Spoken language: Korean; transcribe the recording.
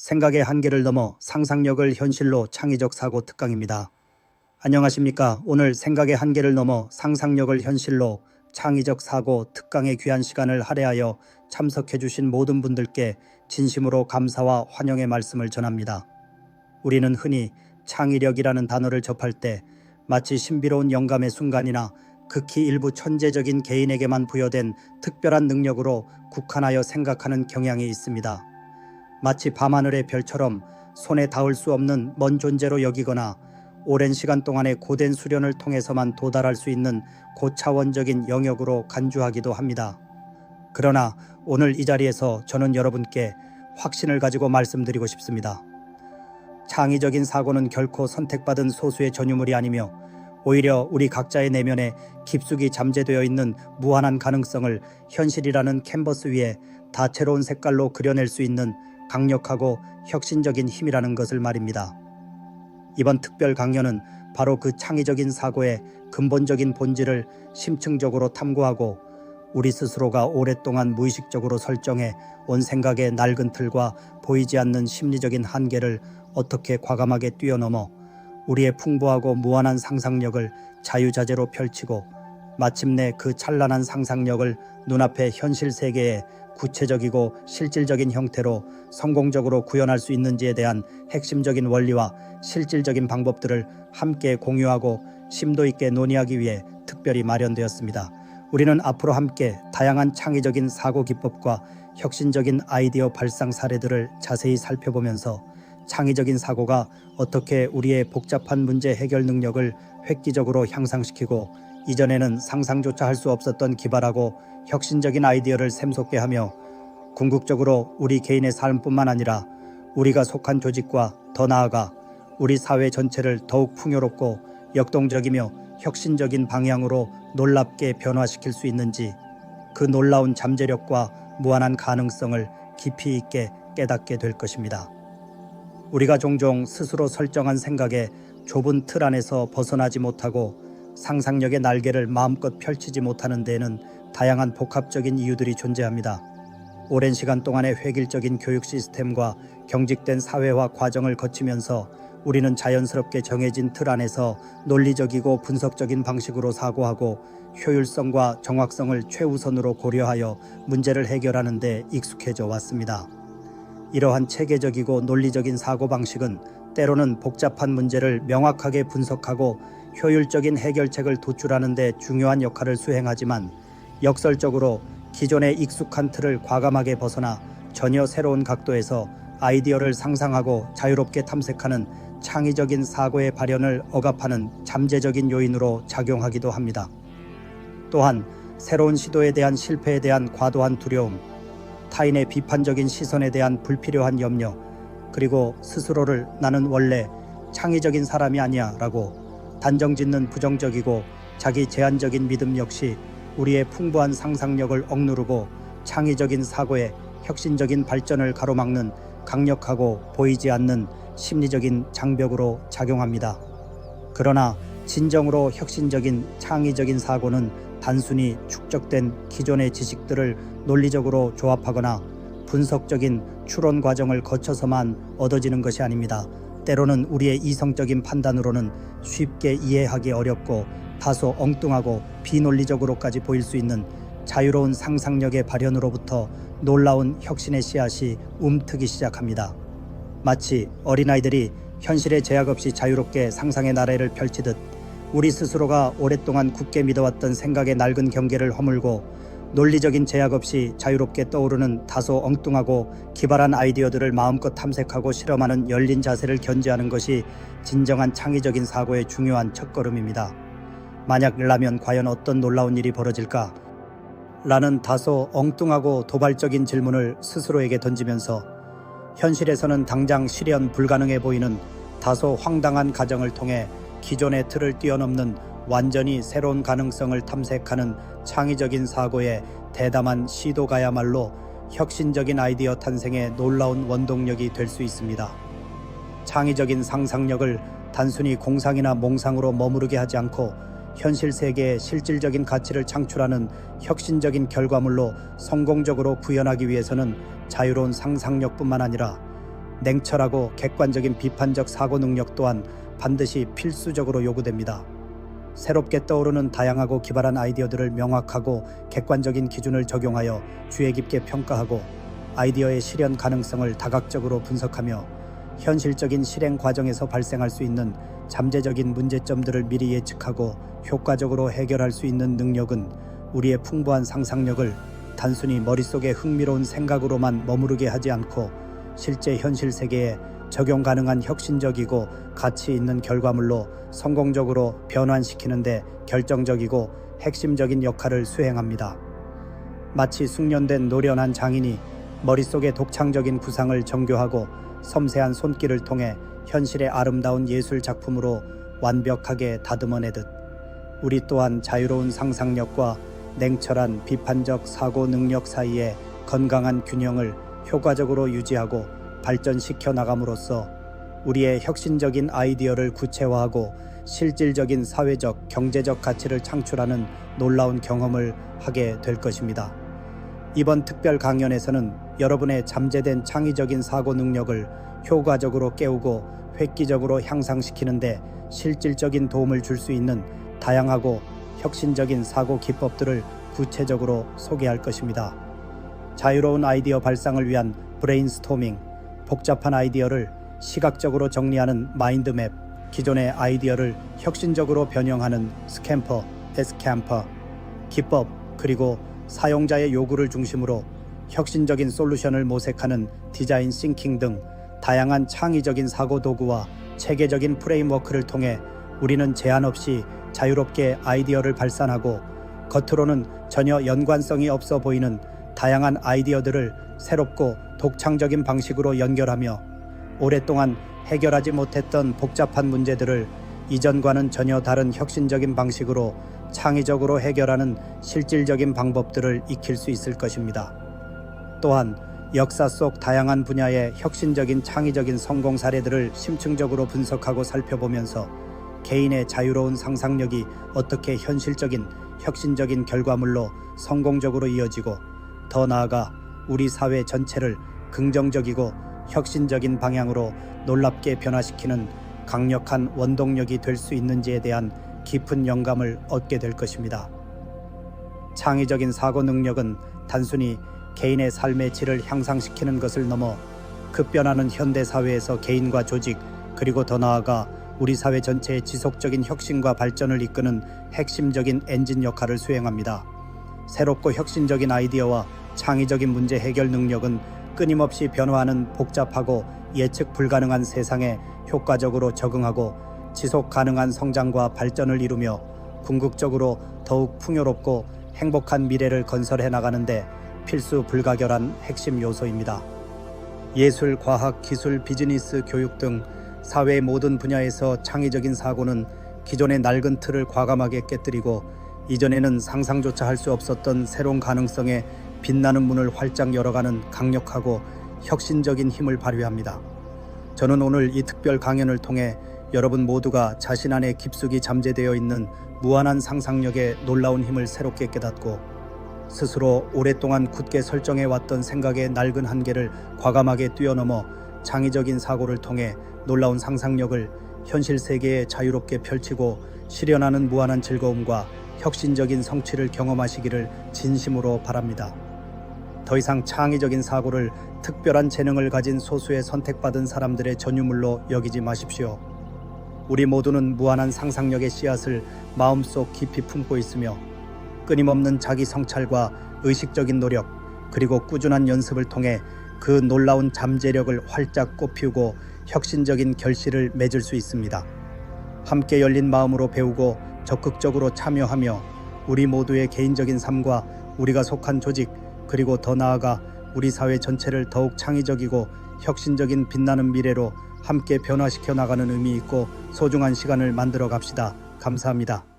생각의 한계를 넘어 상상력을 현실로 창의적 사고 특강입니다. 안녕하십니까. 오늘 생각의 한계를 넘어 상상력을 현실로 창의적 사고 특강의 귀한 시간을 할애하여 참석해 주신 모든 분들께 진심으로 감사와 환영의 말씀을 전합니다. 우리는 흔히 창의력이라는 단어를 접할 때 마치 신비로운 영감의 순간이나 극히 일부 천재적인 개인에게만 부여된 특별한 능력으로 국한하여 생각하는 경향이 있습니다. 마치 밤하늘의 별처럼 손에 닿을 수 없는 먼 존재로 여기거나 오랜 시간 동안의 고된 수련을 통해서만 도달할 수 있는 고차원적인 영역으로 간주하기도 합니다. 그러나 오늘 이 자리에서 저는 여러분께 확신을 가지고 말씀드리고 싶습니다. 창의적인 사고는 결코 선택받은 소수의 전유물이 아니며 오히려 우리 각자의 내면에 깊숙이 잠재되어 있는 무한한 가능성을 현실이라는 캔버스 위에 다채로운 색깔로 그려낼 수 있는 강력하고 혁신적인 힘이라는 것을 말입니다. 이번 특별 강연은 바로 그 창의적인 사고의 근본적인 본질을 심층적으로 탐구하고 우리 스스로가 오랫동안 무의식적으로 설정해 온 생각의 낡은 틀과 보이지 않는 심리적인 한계를 어떻게 과감하게 뛰어넘어 우리의 풍부하고 무한한 상상력을 자유자재로 펼치고 마침내 그 찬란한 상상력을 눈앞의 현실 세계에 구체적이고 실질적인 형태로 성공적으로 구현할 수 있는지에 대한 핵심적인 원리와 실질적인 방법들을 함께 공유하고 심도 있게 논의하기 위해 특별히 마련되었습니다. 우리는 앞으로 함께 다양한 창의적인 사고 기법과 혁신적인 아이디어 발상 사례들을 자세히 살펴보면서 창의적인 사고가 어떻게 우리의 복잡한 문제 해결 능력을 획기적으로 향상시키고 이전에는 상상조차 할 수 없었던 기발하고 혁신적인 아이디어를 샘솟게 하며 궁극적으로 우리 개인의 삶뿐만 아니라 우리가 속한 조직과 더 나아가 우리 사회 전체를 더욱 풍요롭고 역동적이며 혁신적인 방향으로 놀랍게 변화시킬 수 있는지 그 놀라운 잠재력과 무한한 가능성을 깊이 있게 깨닫게 될 것입니다. 우리가 종종 스스로 설정한 생각의 좁은 틀 안에서 벗어나지 못하고 상상력의 날개를 마음껏 펼치지 못하는 데에는 다양한 복합적인 이유들이 존재합니다. 오랜 시간 동안의 획일적인 교육 시스템과 경직된 사회화 과정을 거치면서 우리는 자연스럽게 정해진 틀 안에서 논리적이고 분석적인 방식으로 사고하고 효율성과 정확성을 최우선으로 고려하여 문제를 해결하는 데 익숙해져 왔습니다. 이러한 체계적이고 논리적인 사고방식은 때로는 복잡한 문제를 명확하게 분석하고 효율적인 해결책을 도출하는 데 중요한 역할을 수행하지만 역설적으로 기존의 익숙한 틀을 과감하게 벗어나 전혀 새로운 각도에서 아이디어를 상상하고 자유롭게 탐색하는 창의적인 사고의 발현을 억압하는 잠재적인 요인으로 작용하기도 합니다. 또한 새로운 시도에 대한 실패에 대한 과도한 두려움, 타인의 비판적인 시선에 대한 불필요한 염려, 그리고 스스로를 나는 원래 창의적인 사람이 아니야 라고 단정짓는 부정적이고 자기 제한적인 믿음 역시 우리의 풍부한 상상력을 억누르고 창의적인 사고의 혁신적인 발전을 가로막는 강력하고 보이지 않는 심리적인 장벽으로 작용합니다. 그러나 진정으로 혁신적인 창의적인 사고는 단순히 축적된 기존의 지식들을 논리적으로 조합하거나 분석적인 추론 과정을 거쳐서만 얻어지는 것이 아닙니다. 때로는 우리의 이성적인 판단으로는 쉽게 이해하기 어렵고 다소 엉뚱하고 비논리적으로까지 보일 수 있는 자유로운 상상력의 발현으로부터 놀라운 혁신의 씨앗이 움트기 시작합니다. 마치 어린아이들이 현실의 제약 없이 자유롭게 상상의 나래를 펼치듯 우리 스스로가 오랫동안 굳게 믿어왔던 생각의 낡은 경계를 허물고 논리적인 제약 없이 자유롭게 떠오르는 다소 엉뚱하고 기발한 아이디어들을 마음껏 탐색하고 실험하는 열린 자세를 견지하는 것이 진정한 창의적인 사고의 중요한 첫걸음입니다. 만약이라면 과연 어떤 놀라운 일이 벌어질까? 라는 다소 엉뚱하고 도발적인 질문을 스스로에게 던지면서 현실에서는 당장 실현 불가능해 보이는 다소 황당한 가정을 통해 기존의 틀을 뛰어넘는 완전히 새로운 가능성을 탐색하는 창의적인 사고의 대담한 시도가야말로 혁신적인 아이디어 탄생의 놀라운 원동력이 될 수 있습니다. 창의적인 상상력을 단순히 공상이나 몽상으로 머무르게 하지 않고 현실 세계에 실질적인 가치를 창출하는 혁신적인 결과물로 성공적으로 구현하기 위해서는 자유로운 상상력뿐만 아니라 냉철하고 객관적인 비판적 사고 능력 또한 반드시 필수적으로 요구됩니다. 새롭게 떠오르는 다양하고 기발한 아이디어들을 명확하고 객관적인 기준을 적용하여 주의 깊게 평가하고 아이디어의 실현 가능성을 다각적으로 분석하며 현실적인 실행 과정에서 발생할 수 있는 잠재적인 문제점들을 미리 예측하고 효과적으로 해결할 수 있는 능력은 우리의 풍부한 상상력을 단순히 머릿속의 흥미로운 생각으로만 머무르게 하지 않고 실제 현실 세계에 적용 가능한 혁신적이고 가치 있는 결과물로 성공적으로 변환시키는 데 결정적이고 핵심적인 역할을 수행합니다. 마치 숙련된 노련한 장인이 머릿속의 독창적인 구상을 정교하고 섬세한 손길을 통해 현실의 아름다운 예술 작품으로 완벽하게 다듬어내듯 우리 또한 자유로운 상상력과 냉철한 비판적 사고 능력 사이의 건강한 균형을 효과적으로 유지하고 발전시켜 나감으로써 우리의 혁신적인 아이디어를 구체화하고 실질적인 사회적, 경제적 가치를 창출하는 놀라운 경험을 하게 될 것입니다. 이번 특별 강연에서는 여러분의 잠재된 창의적인 사고 능력을 효과적으로 깨우고 획기적으로 향상시키는 데 실질적인 도움을 줄 수 있는 다양하고 혁신적인 사고 기법들을 구체적으로 소개할 것입니다. 자유로운 아이디어 발상을 위한 브레인스토밍, 복잡한 아이디어를 시각적으로 정리하는 마인드맵, 기존의 아이디어를 혁신적으로 변형하는 스캠퍼, 에스캠퍼, 기법, 그리고 사용자의 요구를 중심으로 혁신적인 솔루션을 모색하는 디자인 싱킹 등 다양한 창의적인 사고 도구와 체계적인 프레임워크를 통해 우리는 제한 없이 자유롭게 아이디어를 발산하고 겉으로는 전혀 연관성이 없어 보이는 다양한 아이디어들을 새롭고 독창적인 방식으로 연결하며 오랫동안 해결하지 못했던 복잡한 문제들을 이전과는 전혀 다른 혁신적인 방식으로 창의적으로 해결하는 실질적인 방법들을 익힐 수 있을 것입니다. 또한 역사 속 다양한 분야의 혁신적인 창의적인 성공 사례들을 심층적으로 분석하고 살펴보면서 개인의 자유로운 상상력이 어떻게 현실적인 혁신적인 결과물로 성공적으로 이어지고 더 나아가 우리 사회 전체를 긍정적이고 혁신적인 방향으로 놀랍게 변화시키는 강력한 원동력이 될 수 있는지에 대한 깊은 영감을 얻게 될 것입니다. 창의적인 사고 능력은 단순히 개인의 삶의 질을 향상시키는 것을 넘어 급변하는 현대 사회에서 개인과 조직 그리고 더 나아가 우리 사회 전체의 지속적인 혁신과 발전을 이끄는 핵심적인 엔진 역할을 수행합니다. 새롭고 혁신적인 아이디어와 창의적인 문제 해결 능력은 끊임없이 변화하는 복잡하고 예측 불가능한 세상에 효과적으로 적응하고 지속 가능한 성장과 발전을 이루며 궁극적으로 더욱 풍요롭고 행복한 미래를 건설해 나가는데 필수 불가결한 핵심 요소입니다. 예술, 과학, 기술, 비즈니스, 교육 등 사회의 모든 분야에서 창의적인 사고는 기존의 낡은 틀을 과감하게 깨뜨리고 이전에는 상상조차 할 수 없었던 새로운 가능성에 빛나는 문을 활짝 열어가는 강력하고 혁신적인 힘을 발휘합니다. 저는 오늘 이 특별 강연을 통해 여러분 모두가 자신 안에 깊숙이 잠재되어 있는 무한한 상상력의 놀라운 힘을 새롭게 깨닫고 스스로 오랫동안 굳게 설정해 왔던 생각의 낡은 한계를 과감하게 뛰어넘어 창의적인 사고를 통해 놀라운 상상력을 현실 세계에 자유롭게 펼치고 실현하는 무한한 즐거움과 혁신적인 성취를 경험하시기를 진심으로 바랍니다. 더 이상 창의적인 사고를 특별한 재능을 가진 소수의 선택받은 사람들의 전유물로 여기지 마십시오. 우리 모두는 무한한 상상력의 씨앗을 마음속 깊이 품고 있으며 끊임없는 자기 성찰과 의식적인 노력 그리고 꾸준한 연습을 통해 그 놀라운 잠재력을 활짝 꽃피우고 혁신적인 결실을 맺을 수 있습니다. 함께 열린 마음으로 배우고 적극적으로 참여하며 우리 모두의 개인적인 삶과 우리가 속한 조직 그리고 더 나아가 우리 사회 전체를 더욱 창의적이고 혁신적인 빛나는 미래로 함께 변화시켜 나가는 의미 있고 소중한 시간을 만들어 갑시다. 감사합니다.